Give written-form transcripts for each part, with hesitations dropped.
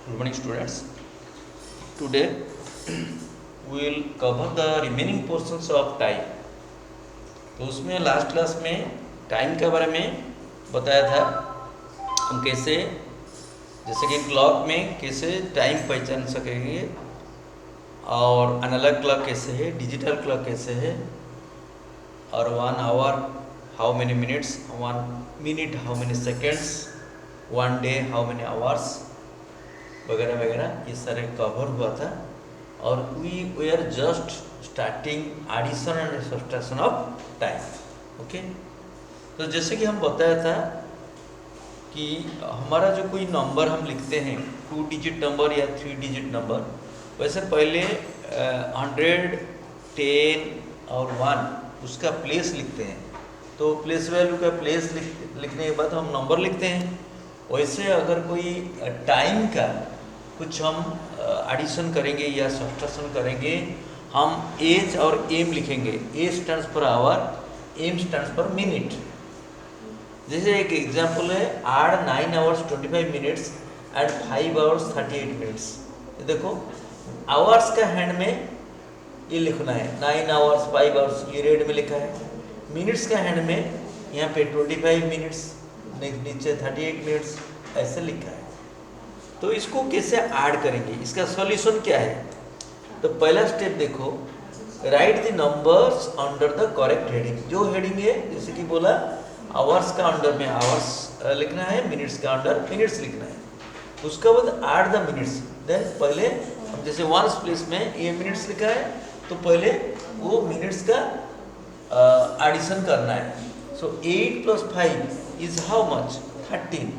Good morning students. Today we will cover the remaining portions of time. तो उसमें last class में time के बारे में बताया था हम कैसे जैसे कि क्लॉक में कैसे टाइम पहचान सकेंगे और एनालॉग क्लॉक कैसे है, डिजिटल क्लॉक कैसे है और 1 hour how many minutes, 1 minute how many seconds, 1 day how many hours वगैरह वगैरह ये सारे कवर हुआ था। और we are just starting addition and subtraction of time. Okay, तो जैसे कि हम बताया था कि हमारा जो कोई नंबर हम लिखते हैं 2 डिजिट नंबर या 3 डिजिट नंबर, वैसे पहले 100, 10 और 1 उसका प्लेस लिखते हैं। तो प्लेस वैल्यू का प्लेस लिखने के बाद हम नंबर लिखते हैं। वैसे अगर कोई टाइम का कुछ हम एडिशन करेंगे या सब्ट्रैक्शन करेंगे, हम एज और एम लिखेंगे। A stands for hour, M stands for minute. जैसे एक एग्जांपल है, are 9 hours 25 minutes and 5 hours 38 minutes. देखो आवर्स का हैंड में ये लिखना है 9 आवर्स 5 आवर्स, ये रेड में लिखा है। मिनट्स का हैंड में यहाँ पे 25 मिनट्स, नीचे 38 मिनट्स ऐसे लिखा है। तो इसको कैसे ऐड करेंगे, इसका सॉल्यूशन क्या है? तो पहला स्टेप देखो, right the numbers under the correct heading. जो हेडिंग है जैसे कि बोला आवर्स का अंडर में आवर्स लिखना है, मिनट्स का अंडर मिनट्स लिखना है। उसके बाद ऐड द मिनट्स। देन पहले हम जैसे वंस प्लेस में ये मिनट्स लिखा है तो पहले वो मिनट्स का एडिशन करना है। सो 8 + 5 is how much? 13।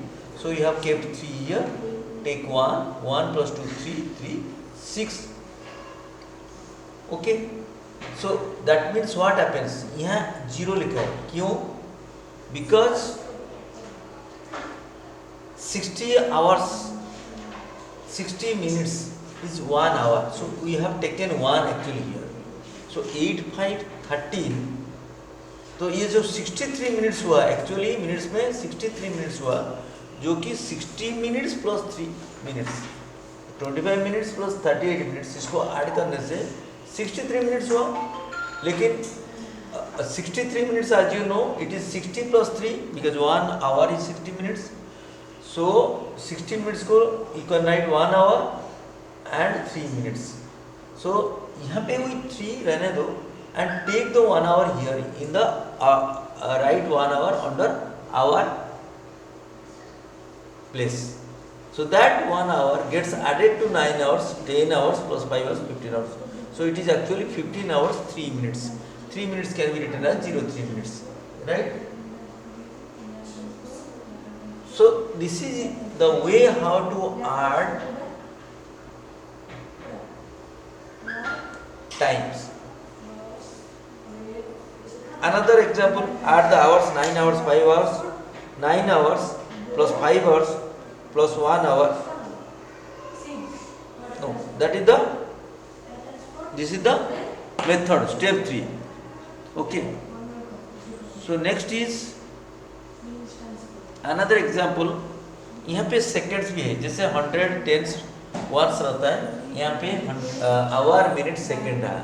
So you have kept 3 here. Take 1, 1 + 2 3, 3 6. Okay, so that means what happens? यहाँ 0 लिखा है, क्यों? Because 60 hours 60 minutes is 1 hour, so we have taken 1 actually here. So 8 5 13, तो ये जो 63 मिनट्स हुआ, एक्चुअली मिनट्स में 63 मिनट्स हुआ, जो कि 60 मिनट्स + 3 मिनट्स, 25 मिनट्स + 38 मिनट्स, इसको ऐड करने से 63 मिनट्स हुआ। लेकिन 63 minutes as you know it is 60 + 3 because 1 hour is 60 minutes. So 60 minutes को you can write 1 hour and 3 minutes. So यहाँ पे वही 3 रहने दो and take the 1 hour here in the right 1 hour under hour place. So that 1 hour gets added to 9 hours, 10 hours + 5 hours, 15 hours. So it is actually 15 hours 3 minutes. 3 minutes can be written as 03 minutes, right? So this is the way how to add times. Another example, add the hours, 9 hours 5 hours, 9 hours + 5 hours + 1 hour. No, this is the method, step 3. Okay, so next is another example. यहाँ पे seconds भी है, जैसे 100 10 once रहता है, यहाँ पे our minute second है।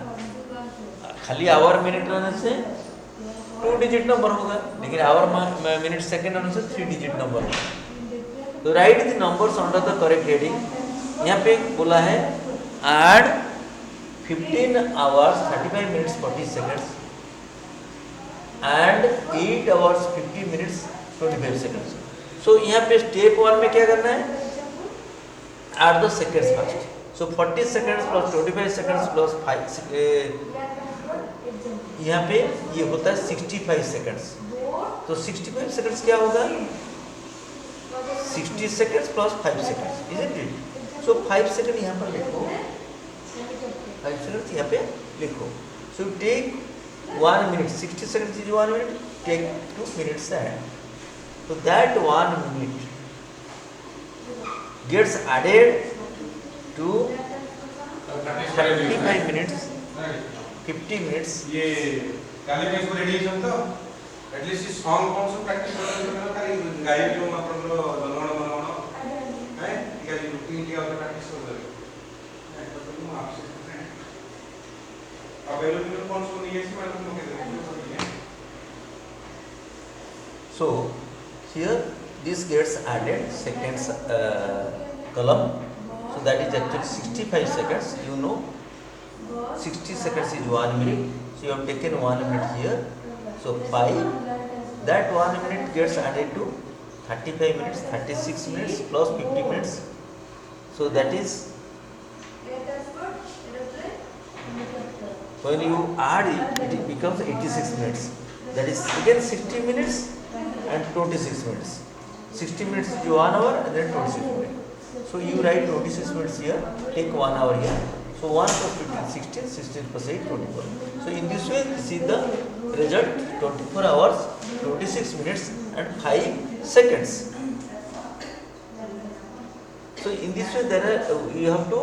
खाली आवर मिनट रहने से 2 डिजिट नंबर होगा, लेकिन आवर मिनट सेकेंड होने से 3 डिजिट नंबर होगा। तो write the numbers under the correct heading. यहाँ पे बोला है add 15 hours 35 minutes 40 seconds and 8 hours 50 minutes 25 seconds. So यहाँ पे स्टेप 1 में क्या करना है? Add the seconds first. So 40 seconds + 25 seconds + 5, यहाँ पे ये होता है 65 सेकेंड्स। तो 65 सेकेंड्स क्या होगा? 60 seconds + 5 seconds, isn't it? So 5 second यहाँ पर लिखो, 5 सेकेंड्स यहाँ पे लिखो। So take 1 minute, 60 seconds is 1 minute, take 2 minutes ahead. So that 1 minute gets added to 35 minutes, 50 minutes. ये काले में इसको रेडी है तो एटलीस्ट सॉन्ग कौन सा प्रैक्टिस करना है? खाली गाइड जो मतलब जनगण मन है ठीक है, रुटीन क्या होता है वैल्यू कौन सी नहीं है इसमें तुम लोग के So here this gets added seconds column, so that is actually 65 seconds. You know 60 seconds is 1 minute, so you have taken 1 minute here, so 5, that 1 minute gets added to 35 minutes, 36 minutes plus 50 minutes, so that is when you add it, it becomes 86 minutes, that is again 60 minutes and 26 minutes. 60 minutes is 1 hour and then 26 minutes. So you write 26 minutes here, take 1 hour here. So 1 plus 15, 16, 16 plus 8, 24. So in this way, this is the result, 24 hours, 26 minutes and 5 seconds. So in this way, there are, you have to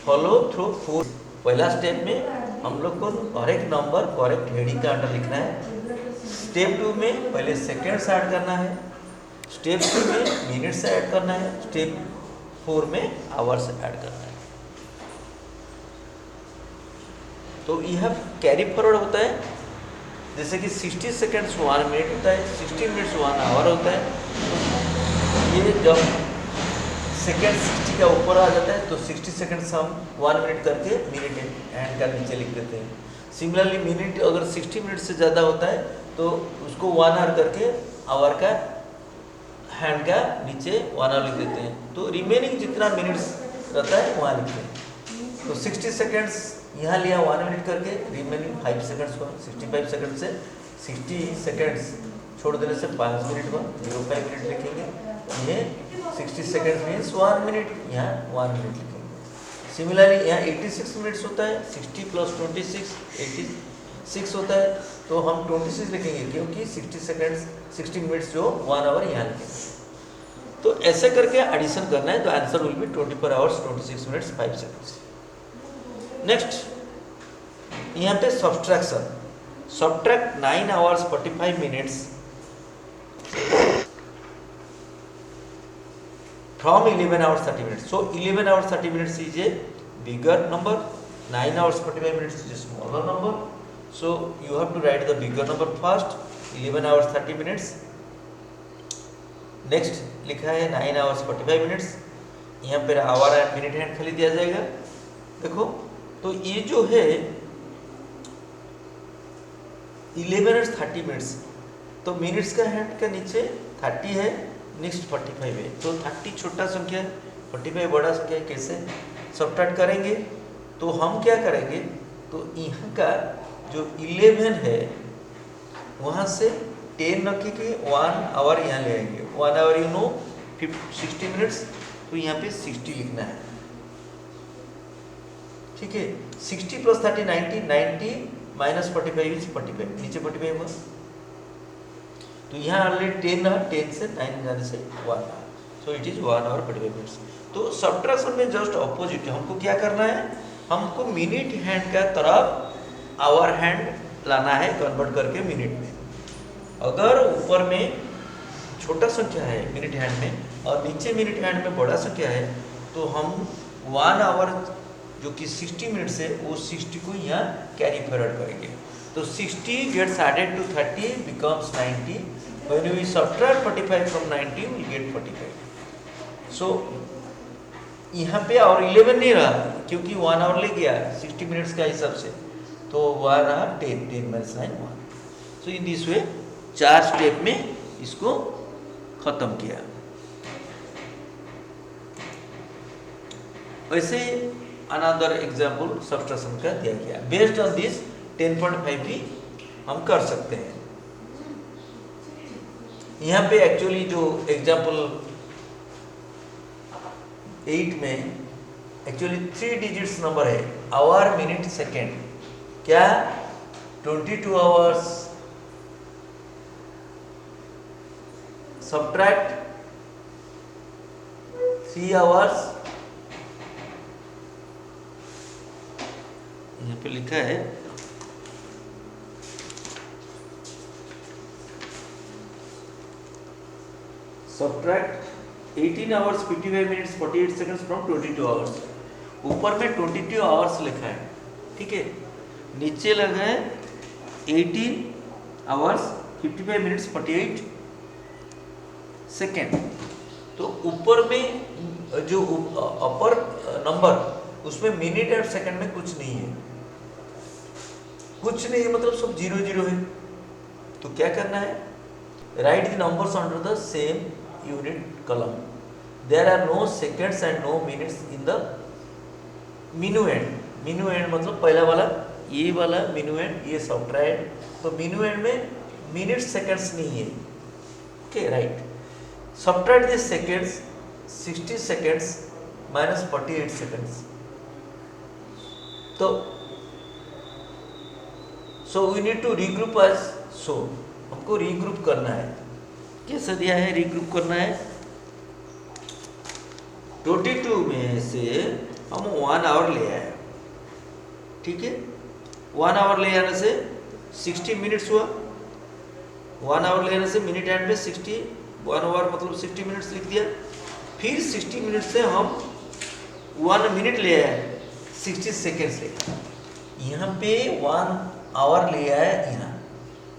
follow through 4. पहला step में हम लोग को हर एक number correct heading का under लिखना है। Step 2 में पहले सेकेंड्स ऐड करना है, स्टेप 3 में मिनट्स ऐड करना है, स्टेप 4 में आवर्स ऐड करना है। तो यह कैरी फॉरवर्ड होता है, जैसे कि 60 सेकेंड्स 1 मिनट होता है, 60 मिनट्स 1 आवर होता है। ये जब सेकेंड 60 का ऊपर आ जाता है तो 60 सेकेंड्स हम 1 मिनट करके मिनट एंड का नीचे लिख देते हैं। सिमिलरली मिनट अगर 60 मिनट से ज़्यादा होता है तो उसको 1 आवर करके आवर का हैंड का नीचे 1 आवर लिख देते हैं। तो रिमेनिंग जितना मिनट्स रहता है वहाँ लिखते हैं। तो 60 सेकेंड्स यहाँ लिया 1 मिनट करके, रिमेनिंग 5 सेकेंड्स हुआ। 65 सेकेंड से 60 सेकेंड्स छोड़ देने से 5 मिनट हुआ, 05 मिनट लिखेंगे। ये 60 सेकेंड मीन्स 1 मिनट, यहाँ 1 मिनट लिखेंगे। सिमिलरली यहाँ 86 मिनट्स होता है, 60 प्लस 26 86 होता है, तो हम 26 लिखेंगे क्योंकि 60 सेकेंड्स 60 मिनट्स जो 1 आवर यहाँ लिखेंगे। तो ऐसे करके एडिशन करना है, तो answer will be 24 hours 26 minutes 5 seconds. Next यहाँ पे subtraction, subtract 9 hours 45 minutes from 11 hours 30 minutes. So 11 hours 30 minutes is a bigger number, 9 hours 45 minutes is a smaller number. So you have to write the bigger number first, 11 hours 30 minutes. Next लिखा है 9 hours 45 minutes, यहाँ per hour and minute hand खाली दिया जाएगा। देखो तो ये जो है 11 hours 30 minutes, तो मिनट्स का हैंड का नीचे 30 है, नेक्स्ट 45 है। तो 30 छोटा संख्या है, 45 बड़ा संख्या है। कैसे सब्ट्रैक्ट करेंगे? तो हम क्या करेंगे, तो यहाँ का जो 11 है वहाँ से 10 रखी के 1 आवर यहाँ ले आएंगे। 1 आवर यू नो 60 मिनट्स, तो यहाँ पे 60 लिखना है। ठीक है, 60 प्लस 30 90, 90 माइनस 45 इज 45, नीचे 45 हुआ। तो यहाँ ऑलरेडी 10 है, 10 से 9 जाने से 1, so it is 1 hour 45 minutes. तो सब्ट्रैक्शन में जस्ट ऑपोजिट है, हमको क्या करना है, हमको मिनट हैंड का तरफ आवर हैंड लाना है कन्वर्ट करके मिनट में। अगर ऊपर में छोटा संख्या है मिनट हैंड में और नीचे मिनट हैंड में बड़ा संख्या है, तो हम 1 आवर जो कि 60 मिनट्स है वो 60 को यहाँ कैरी फॉरवर्ड करेंगे। तो 60 gets added to 30 becomes 90. When we subtract 45 from 90, we get 45. So यहाँ पे और 11 नहीं रहा क्योंकि 1 आवर ले गया 60 मिनट्स का हिसाब से, तो वह रहा 10 minus 9 1. So in this way 4 step में इसको खत्म किया। वैसे अनदर एग्जाम्पल सब्ट्रैक्शन का दिया गया। बेस्ड ऑन दिस 10.5 भी हम कर सकते हैं। यहाँ पे एक्चुअली जो एग्जाम्पल 8 में एक्चुअली 3 डिजिट्स नंबर है, आवर मिनट सेकेंड, क्या 22 आवर्स सब्ट्रैक्ट 3 आवर्स, यहाँ पे लिखा है subtract 18 hours 55 minutes 48 seconds from 22 hours. ऊपर में 22 आवर्स लिखा है, ठीक है, नीचे लगा है 18 आवर्स 55 मिनट्स 48 सेकेंड। तो ऊपर में जो अपर नंबर उसमें मिनट और सेकंड में कुछ नहीं है, कुछ नहीं है मतलब सब 0 0 है। तो क्या करना है, write the numbers under the same unit column. There are no seconds and no minutes in the minuend. Minuend मतलब पहला वाला, ये वाला मिनू एंड, ये सब्ट्रैक्ट। तो मिनू एंड में मिनट सेकेंड्स नहीं है। Okay right, subtract this seconds 60 seconds minus 48 seconds. तो so we need to regroup as so, हमको रीग्रुप करना है। कैसे दिया है रीग्रुप करना है, 22 में से हम 1 आवर ले आए, ठीक है। 1 आवर ले आने से 60 मिनट्स हुआ, 1 आवर ले आने से मिनट एंड में 60, 1 आवर मतलब 60 मिनट्स लिख दिया। फिर 60 मिनट से हम 1 मिनट ले आए 60 सेकेंड्स ले, यहाँ पे 1 आवर ले आया यहाँ,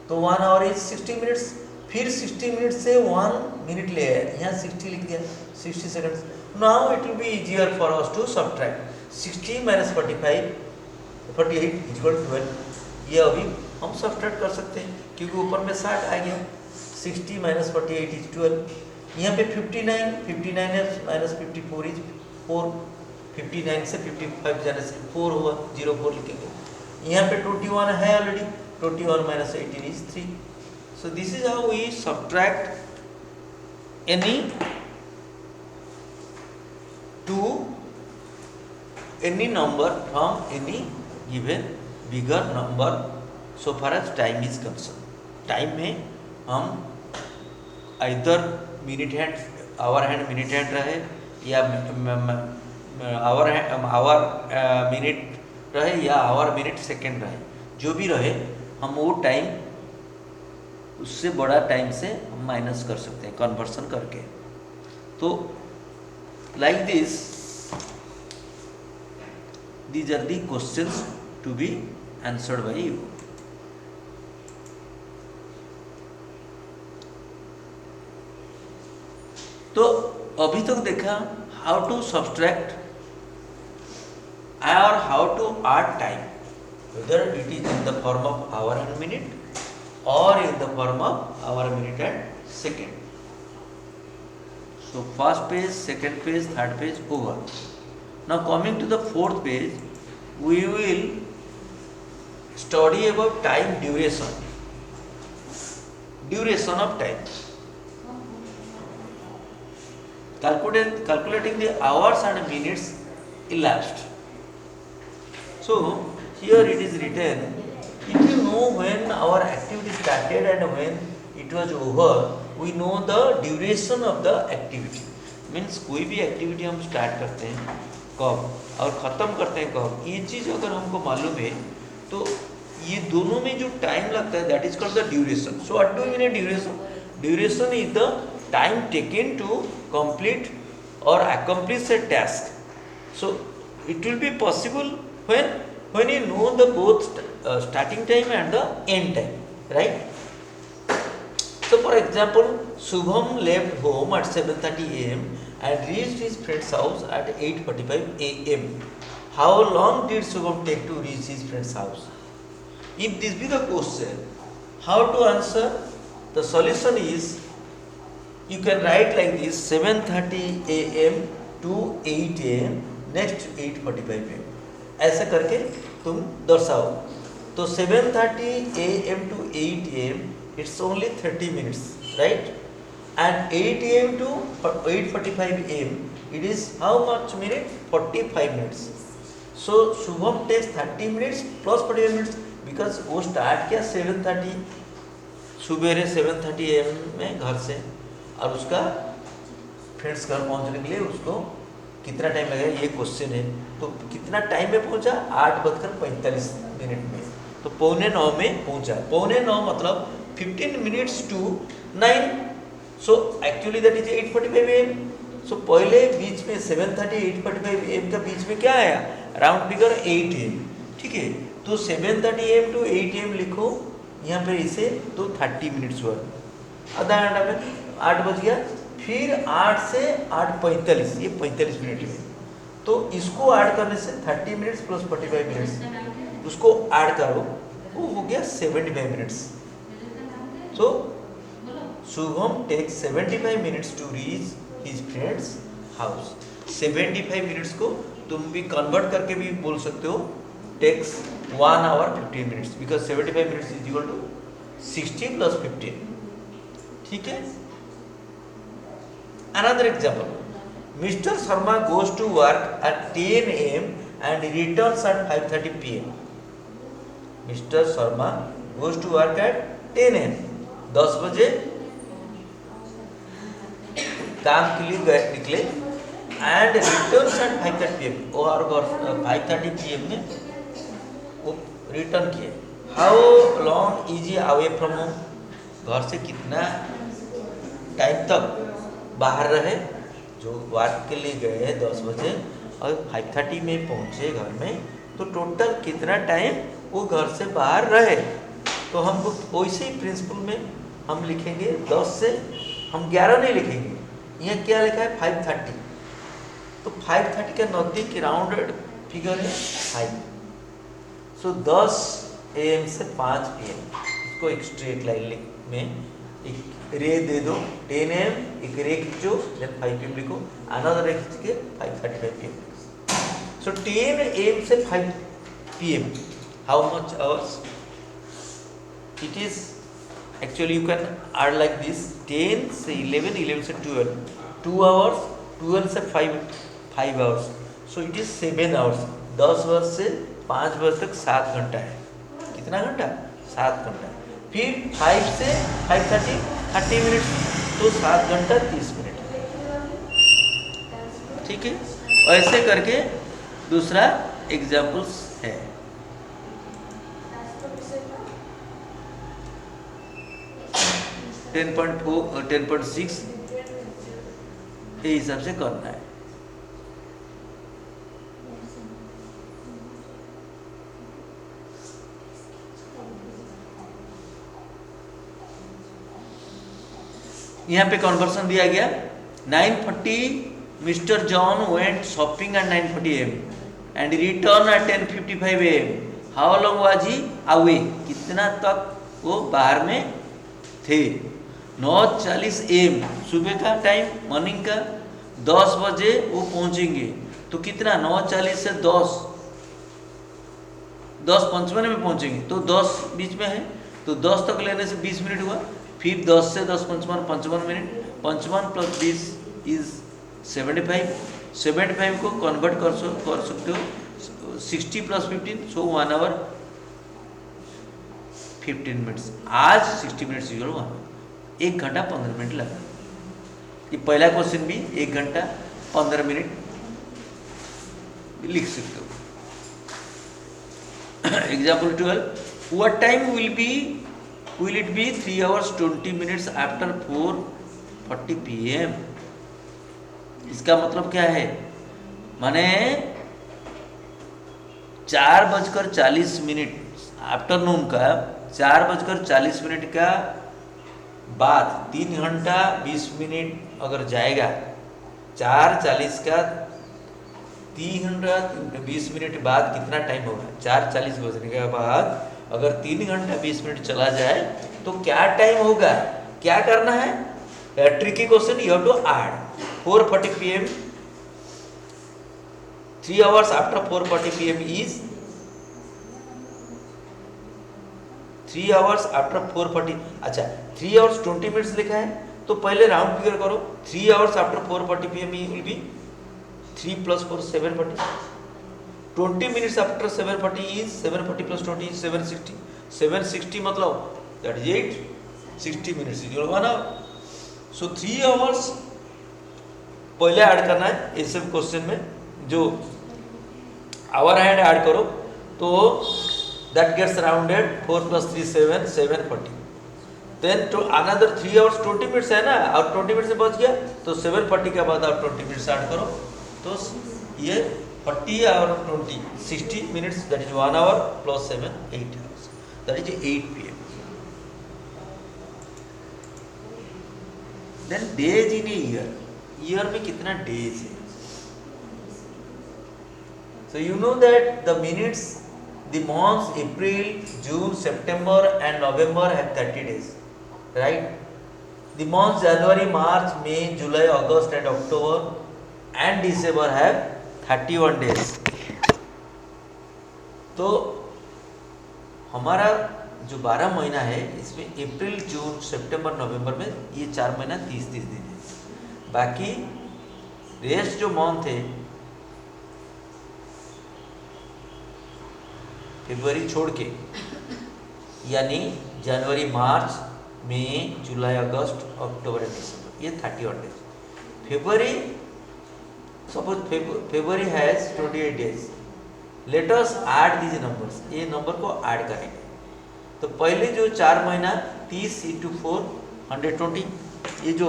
तो 1 आवर इज 60 मिनट्स। फिर 60 मिनट से 1 मिनट ले आया, यहाँ 60 लिख दिया, 60 seconds. Now it will be easier for us to subtract 60 minus 48 equal 12। ये अभी हम सब्ट्रैक्ट कर सकते हैं क्योंकि ऊपर में 60 आ गया। 60 माइनस 48 इज 12। यहाँ पे 59 है माइनस 54 इज 4। 59 से 55 जाने से 4 हुआ, 04 लिखेंगे। यहाँ पे 21 है already, 21 minus 18 is 3। So this is how we subtract any to any number from any given bigger number so far as time is concerned. Time में हम either minute hand, hour hand minute hand रहे, या our minute रहे, या our minute second रहे, जो भी रहे हम वो टाइम उससे बड़ा टाइम से हम माइनस कर सकते हैं कन्वर्सन करके। तो like this these are the questions to be answered by you. तो अभी तक देखा हाउ टू सब्ट्रैक्ट और how to add time, whether it is in the form of hour and minute or in the form of hour, minute and second. So first page, second page, third page over. Now coming to the fourth page, we will study about time duration. Duration of time. Calculating the hours and minutes elapsed. So here it is written, if you know when our activity started and when it was over, we know the duration of the activity. Means कोई भी activity हम start करते हैं कब और ख़त्म करते हैं कब, ये चीज़ अगर हमको मालूम है तो ये दोनों में जो टाइम लगता है that is called the duration. So what do you mean duration? Duration is the time taken to complete or accomplish a task. So it will be possible when you know the both starting time and the end time, right? So for example, Shubham left home at 7:30 am and reached his friend's house at 8:45 am. How long did Shubham take to reach his friend's house? If this be the question, how to answer? The solution is, you can write like this: 7:30 am to 8 am, next 8:45 am. ऐसा करके तुम दर्शाओ. तो 7:30 am to 8 am, it's only 30 minutes, right? And 8 am to 8:45 am, it is how much minute? 45 minutes. So Shubham takes 30 minutes plus 45 minutes because वो start किया 7:30 सुबेरे 7:30 am में घर से, और उसका फ्रेंड्स घर पहुंचने के लिए उसको कितना टाइम लगेगा ये क्वेश्चन है. तो कितना टाइम में पहुंचा? 8:45 में. तो 8:45 में पहुंचा. 8:45 मतलब 15 minutes to 9. So actually that is 8:45 am. सो पहले बीच में 7:30 8:45 am का बीच में क्या आया? Round figure 8 am. ठीक है। तो 7:30 AM to 8 AM लिखो यहाँ पे इसे, तो 30 मिनट्स हुआ, आधा घंटा में 8 बज गया। फिर 8 से 8:45, ये 45 मिनट है, तो इसको ऐड करने से 30 मिनट्स प्लस 45 मिनट्स, उसको ऐड करो, वो हो गया 75 मिनट्स। तो Shubham takes 75 minutes to reach his friend's house. 75 minutes को तुम भी कन्वर्ट करके भी बोल सकते हो, takes 1 hour 15 minutes, because 75 minutes is equal to 60 plus 15। ठीक है। Another example, mister Sharma goes to work at 10 AM and returns at 5:30 PM। Mister Sharma goes to work at 10 AM, 10 बजे काम के लिए गए, निकले, एंड रिटर्न्स एट 5:30 PM, और 5:30 PM में वो रिटर्न किए। How long is away from home, घर से कितना टाइम तक बाहर रहे, जो वर्क के लिए गए 10 बजे और 5:30 में पहुंचे घर में, तो टोटल कितना टाइम वो घर से बाहर रहे। तो हमको वैसे ही प्रिंसिपल में हम लिखेंगे 10 से, हम 11 नहीं लिखेंगे, यहाँ क्या लिखा है 5:30, तो 5:30 के नज़दीक राउंडेड फिगर है 5। सो 10 AM से 5 PM, इसको एक स्ट्रेट लाइन में एक रे दे दो, 10 AM एक रे खींचो, देन 5 PM लिखो, अनदर रे खींच के 5:35 PM। सो 10 AM से 5 PM, how much hours it is, actually you can add like this, 10 से 11, 11 से 12, 2 hours, 12 से 5 hours, so it is 7 hours। 10 बजे से 5 बजे तक 7 घंटा है। कितना घंटा? 7 घंटा। फिर 5 से 5:30, 30 मिनट, तो 7 घंटा 30 मिनट। ठीक है। ऐसे करके दूसरा एग्जाम्पल्स है। 10.4 10.6 ये हिसाब से करना है। यहाँ पे कन्वर्सन दिया गया 9:40 mister John went shopping at 9:40 AM and return at 10:55 AM। How long was he away, कितना तक वो बाहर में थे। 9:40 AM सुबह का टाइम, मॉर्निंग का, 10 बजे वो पहुंचेंगे, तो कितना 9:40 से 10:55 में पहुंचेंगे, तो 10 बीच में है, तो 10 तक लेने से 20 मिनट हुआ। फिर 10 से 10:55 55 मिनट, 55 प्लस 20 इज 75। 75 को कन्वर्ट कर सकते हो 60 प्लस 15, सो 1 hour 15 मिनट्स। आज 60 मिनट्स इक्वल 1 hour, 1 घंटा 15 मिनट लगा। ये पहला क्वेश्चन भी 1 घंटा 15 मिनट लिख सकते हो। Example 12, what time will it be 3 hours 20 minutes after 4:40 PM। इसका मतलब क्या है, माने 4:40 आफ्टरनून का 4:40 का बाद 3 घंटा 20 मिनट अगर जाएगा, 4:40 का 3 घंटा 20 मिनट बाद कितना टाइम होगा, 4:40 बजने के बाद अगर 3 घंटा 20 मिनट चला जाए तो क्या टाइम होगा। क्या करना है, tricky question, you have to add 4:40 PM, 3 hours after 4:40 PM is 3 hours after 4:40। अच्छा, 3 hours 20 मिनट्स लिखा है, तो पहले राउंड फिगर करो, 3 hours after 4:40 PM will be 3 + 4 7:40। 20 minutes after 7:40 is 7:40 + 20 is 7:60। 7:60 मतलब that is 860 minutes is 1 hour। So 3 hours पहले add करना है। ऐसे क्वेश्चन में जो आवर हैंड ऐड करो तो that gets rounded, 4 + 3 7, 7:40। Then to another 3 hours 20 minutes है ना, और 20 मिनट से बच गया, तो 7:40 के बाद आप 20 मिनट्स ऐड करो, तो ये 40 और 20 60 minutes, that is 1 hour plus 7 8 hours, that is 8 pm. Then days in a year में कितना days है? So you know that the minutes, the months April, June, September and November have 30 days, right? The months January, March, May, July, August and October and December have 31 days. तो हमारा जो 12 महीना है इसमें अप्रैल, जून, सितंबर, नवंबर में ये 4 महीना 30-30 दिन है। बाकी रेस्ट जो मंथ है फरवरी छोड़ के, यानी जनवरी, मार्च, मई, जुलाई, अगस्त, अक्टूबर एंड दिसंबर, ये 31 days. February, suppose February has 28 days, let us add these numbers, ये नंबर को ऐड करेंगे। तो पहले जो 4 महीना 30 × 4 120, ये जो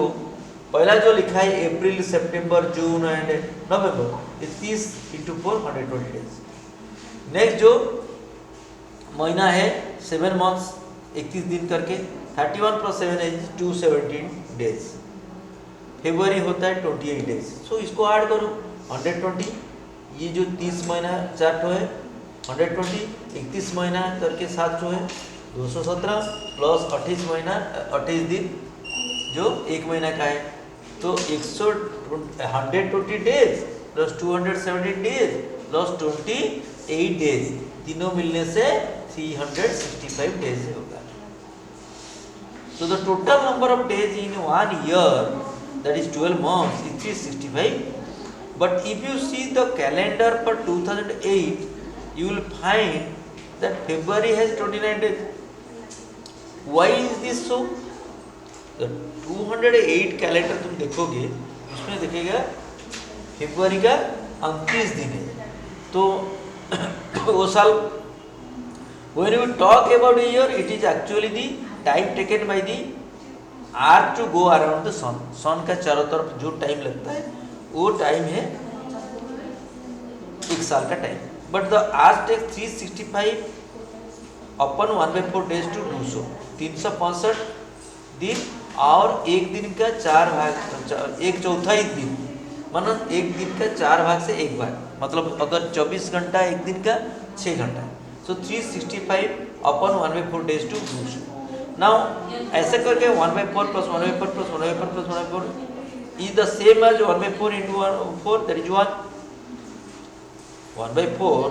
पहला जो लिखा है अप्रैल, सितंबर, जून एंड नवंबर, ये 30 × 4 120 डेज। नेक्स्ट जो महीना है 7 मंथ्स 31 दिन करके, 31 + 7 इज 217 डेज। फरवरी होता है 28 डेज, सो इसको ऐड करो 120। ये जो 30 महीना 4 ठो है 120, 31 महीना करके 7 ठो है 217 प्लस 28 महीना 28 दिन जो 1 महीना का है, तो 120 days plus 217 days plus 28 days, तीनों मिलने से 365 डेज होगा। So the total number of days in 1 year, that is 12 months, is 365. But if you see the calendar for 2008, you will find that February has 29 days. Why is this so? The 208 calendar तुम देखोगे उसमें देखेगा फरवरी का 29 दिन है, तो वो साल when we talk about a year, it is actually the time taken by the earth to go around the sun. sun का चारों तरफ जो टाइम लगता है वो टाइम है एक साल का टाइम। बट द अर्थ टेक 365 अपन 1/4 डेज टू डू सो, 365 दिन और एक दिन का 4 भाग, 1/4 दिन, मतलब एक दिन का 4 भाग से 1 भाग, मतलब अगर 24 घंटा एक दिन का 6 घंटा, सो 365 अपन 1/4 days to do so. Now ऐसे करके 1/4 + 1/4 + 1/4 + 1/4 is the same as 1/4 × 4, that is 1। 1/4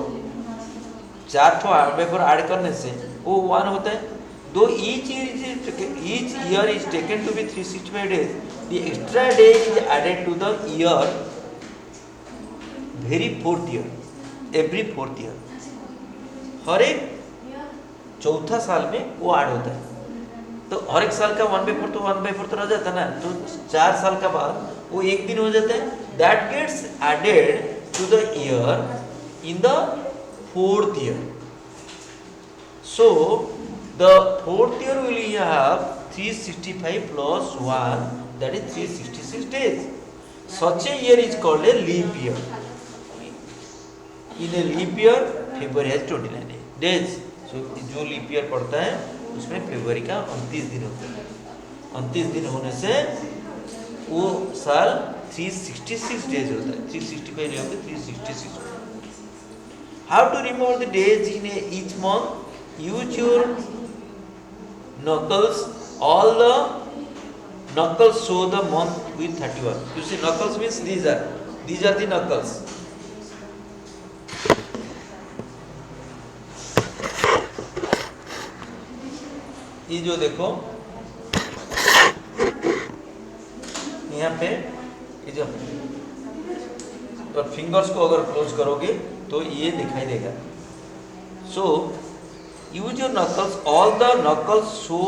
4 ठो 1/4 ऐड करने से वो 1 होता है। दो each year is taken to be 365 days, the extra day is added to the year very 4th year, every 4th year, हर एक चौथा साल में वो ऐड होता है। तो हर एक साल का 1/4 तो 1/4 तो रह जाता ना, तो 4 साल का बाद वो एक दिन हो जाता है, that gets added to the year in the 4th year. So the 4th year will have 365 plus 1, that is 366 days. Such a year is called a leap year. In a leap year, February has 29 days. So जो leap year पड़ता है उसमें फरवरी का 29 दिन होता है। 29 दिन होने से वो साल 366 डेज होता है। 365 नहीं होते, 366। How to remember the days in each month? Use your knuckles. All the knuckles show the month with 31. You see, knuckles means these are the knuckles. ये जो देखो यहाँ पे ये जो और फिंगर्स को अगर क्लोज करोगे तो ये दिखाई देगा। So use your knuckles, all the knuckles show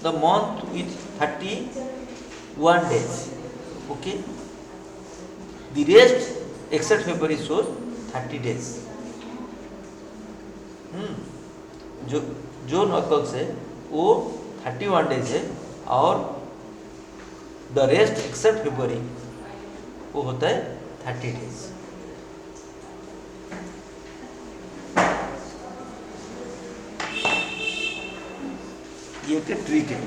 the month with 31 days. Okay, the rest except February shows 30 days. जो नकल्स है वो 31 डेज है और द रेस्ट एक्सेप्ट फरवरी वो होता है 30 डेज. ये एक ट्रिक है.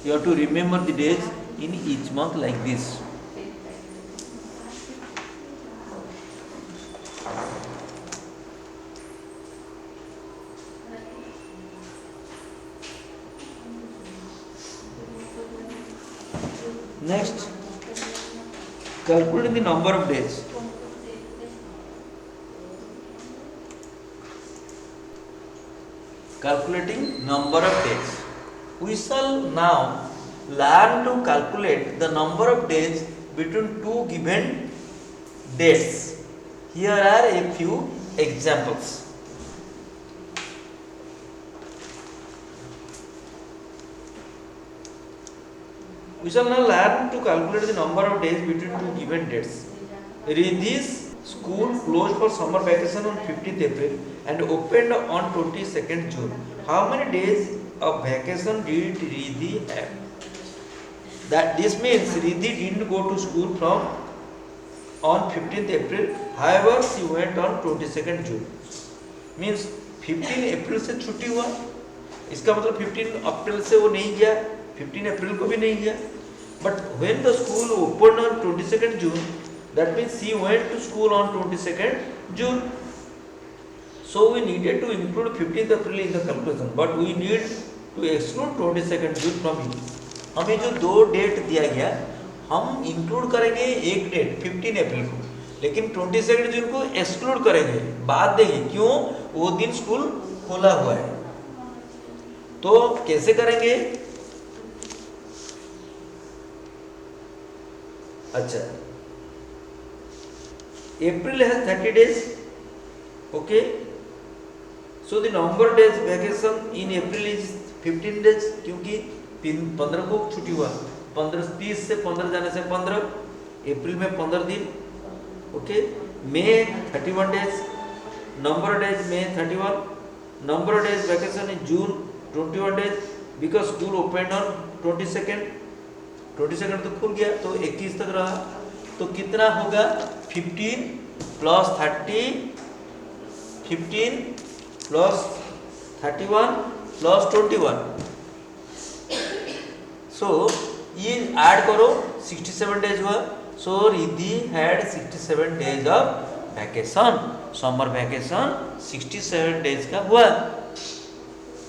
You have to remember the days in each month like this. Next, calculate the number of days. Calculating number of days. We shall now learn to calculate the number of days between two given dates. Here are a few examples. We shall now learn to calculate the number of days between two given dates. Riddhi's school closed for summer vacation on 15th April and opened on 22nd June. How many days of vacation did Riddhi have? That this means Riddhi didn't go to school from on 15th April. However, she went on 22nd June. Means 15 अप्रैल से छुट्टी हुआ. इसका मतलब 15 अप्रैल से वो नहीं गया, 15 अप्रैल को भी नहीं गया. But when the school opened on 22nd June, that means she went to school on 22nd June. So we needed to include 15th April in the calculation, but we need to exclude 22nd June from it. हमें जो दो date दिया गया, हम include करेंगे एक date 15 अप्रैल को, लेकिन 22 जून को एक्सक्लूड करेंगे, बाद देंगे. क्यों? वो दिन स्कूल खोला हुआ है. तो कैसे करेंगे? अच्छा, April has 30 days. Okay, so the number of days vacation in April is 15 days. क्योंकि 15 को छुट्टी हुआ, 30 से 15 जाने से 15, अप्रैल में 15 दिन. Okay, May 31 days, number of days May 31, number of days vacation in June 21 days because school opened on 22nd. 22nd तो खुल गया, तो 21 तक रहा. तो कितना होगा? 15 प्लस 30, 15 प्लस 31 प्लस 21. सो ये ऐड करो, 67 डेज हुआ. So Riddhi had 67 days of vacation. Summer vacation 67 days का हुआ.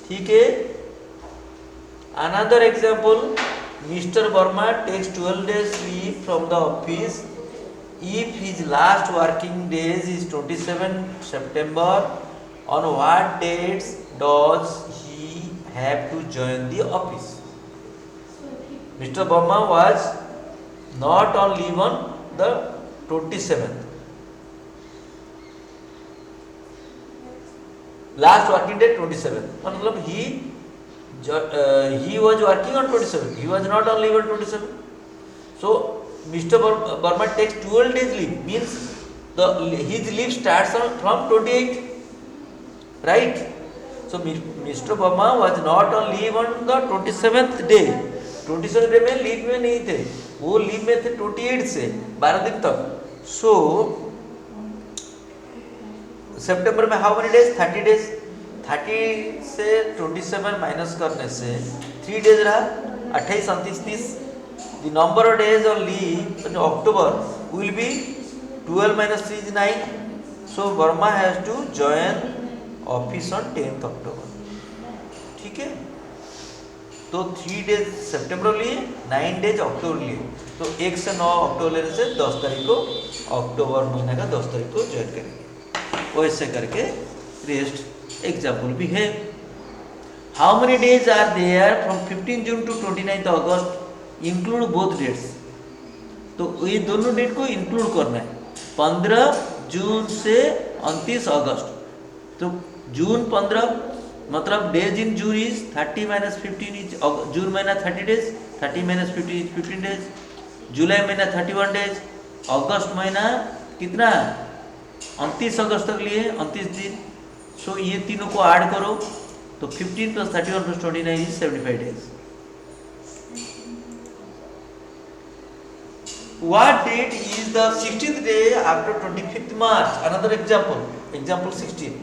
ठीक है. Another example, Mr. Verma takes 12 days leave from the office if his last working days is 27 September. On what dates does he have to join the office? Mr. Verma was not on leave on the 27th. Last working day 27th. मतलब he was working on 27th. He was not on leave on 27th. So Mr. Verma takes 12 days leave. Means his leave starts from 28. Right? So Mr. Verma was not on leave on the 27th day. 27th day में leave में नहीं थे, वो leave में थे 28 से 12 दिन तक. So सितंबर में हाउ मेनी डेज? 30 डेज. 30 से 27 माइनस करने से 3 डेज रहा, 28, 29, 30. The number of days on leave in October will be 12 minus 3 is 9. So Verma has to join office on 10th अक्टूबर. ठीक है. तो 3 डेज सितंबर लिए, 9 डेज अक्टूबर लिए. तो 1 से 9 अक्टूबर लेने से 10 तारीख को अक्टूबर महीने का 10 तारीख को ज्वाइन करेंगे. वैसे करके रेस्ट एग्जाम्पल भी है. How many days are there from 15 June to 29 August? Include both dates. तो ये दोनों डेट को इंक्लूड करना है. 15 जून से 29 अगस्त. तो जून 15 मतलब days in June is 30 minus 15 is जून महीना 30 डेज, 30 minus 15 इज 15 डेज. जुलाई महीना 31 डेज. अगस्त महीना कितना? 29 अगस्त तक लिए 29 दिन. सो ये तीनों को ऐड करो तो 15 plus 31 plus 29 is 75 days. What date is the 16th day after 25th March? Another example, example 16.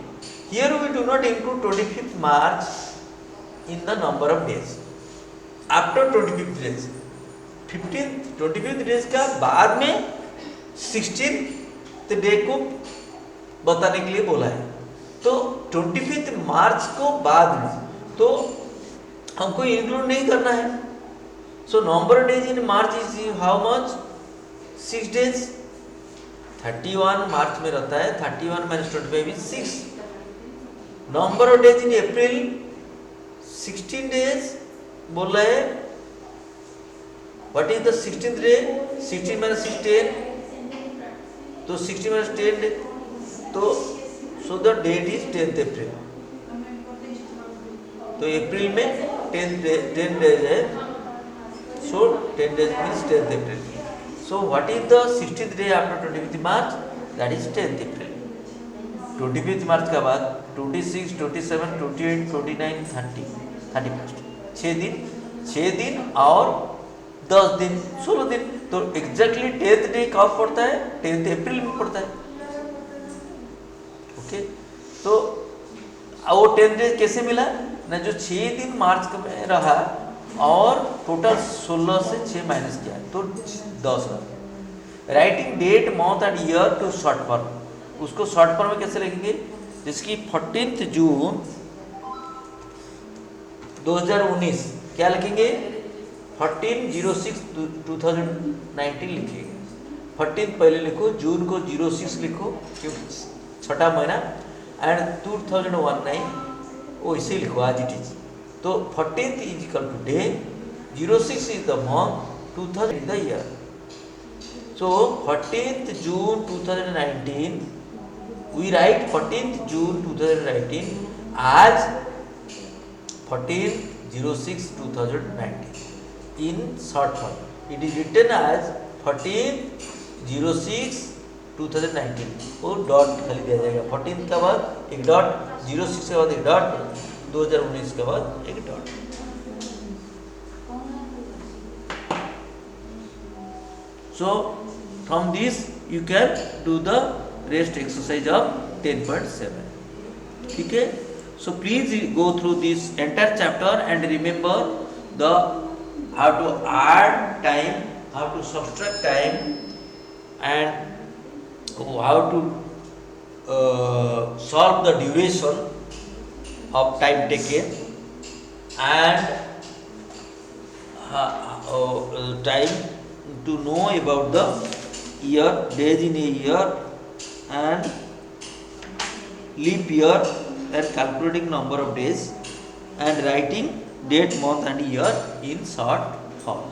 Here we do not include 25th March in the number of days after 25th days. 25th days का बाद में 16th day को बताने के लिए बोला है. तो 25th मार्च को बाद में, तो हमको इंक्लूड नहीं करना है. So number of days in March is how much? 6 days. 31 मार्च में रहता है, 31 minus 25 is 6. Number of days in April 16 days बोल रहे हैं. What is the 16th day? 16 minus 6 10. तो 16 minus 10 डे, तो so the date is 10th April. तो April में 10 days है, सो 10 days means 10th April. So what is the 16th day after 25th March? That is 10th April. 25th मार्च के बाद 26, 27, 28, 29, 30, 31st 6 दिन और 10 दिन 16 दिन. तो एग्जैक्टली 10th डे कब पड़ता है? 10th अप्रैल में पड़ता है. ओके, तो वो 10 डे कैसे मिला ना? जो 6 दिन मार्च में रहा और टोटल 16 से 6 माइनस किया तो 10 रहा. Writing date month and year to short form, उसको शॉर्ट फॉर्म में कैसे लिखेंगे? जैसे कि 14 जून 2019 क्या लिखेंगे? 14/06/2019 लिखेंगे. 14 पहले लिखो, जून को 06 लिखो क्योंकि छठा महीना, एंड 2019 वो इसे लिखो आज इट इज. तो 14th is equal to day, 06 is the month, 2000 is the year. So 14th June 2019, we write 14th June 2019 as 14/06/2019 in short form. It is written as 14/06/2019. वो डॉट खाली दिया जाएगा. 14 के बाद एक डॉट, 06 के बाद एक डॉट, 2019 के बाद एक dot. So from this you can do the rest exercise of 10.7. ठीक है. So please go through this entire chapter and remember the how to add time, how to subtract time, and how to solve the duration of time taken, and time to know about the year, days in a year, and leap year, and calculating number of days, and writing date, month and year in short form.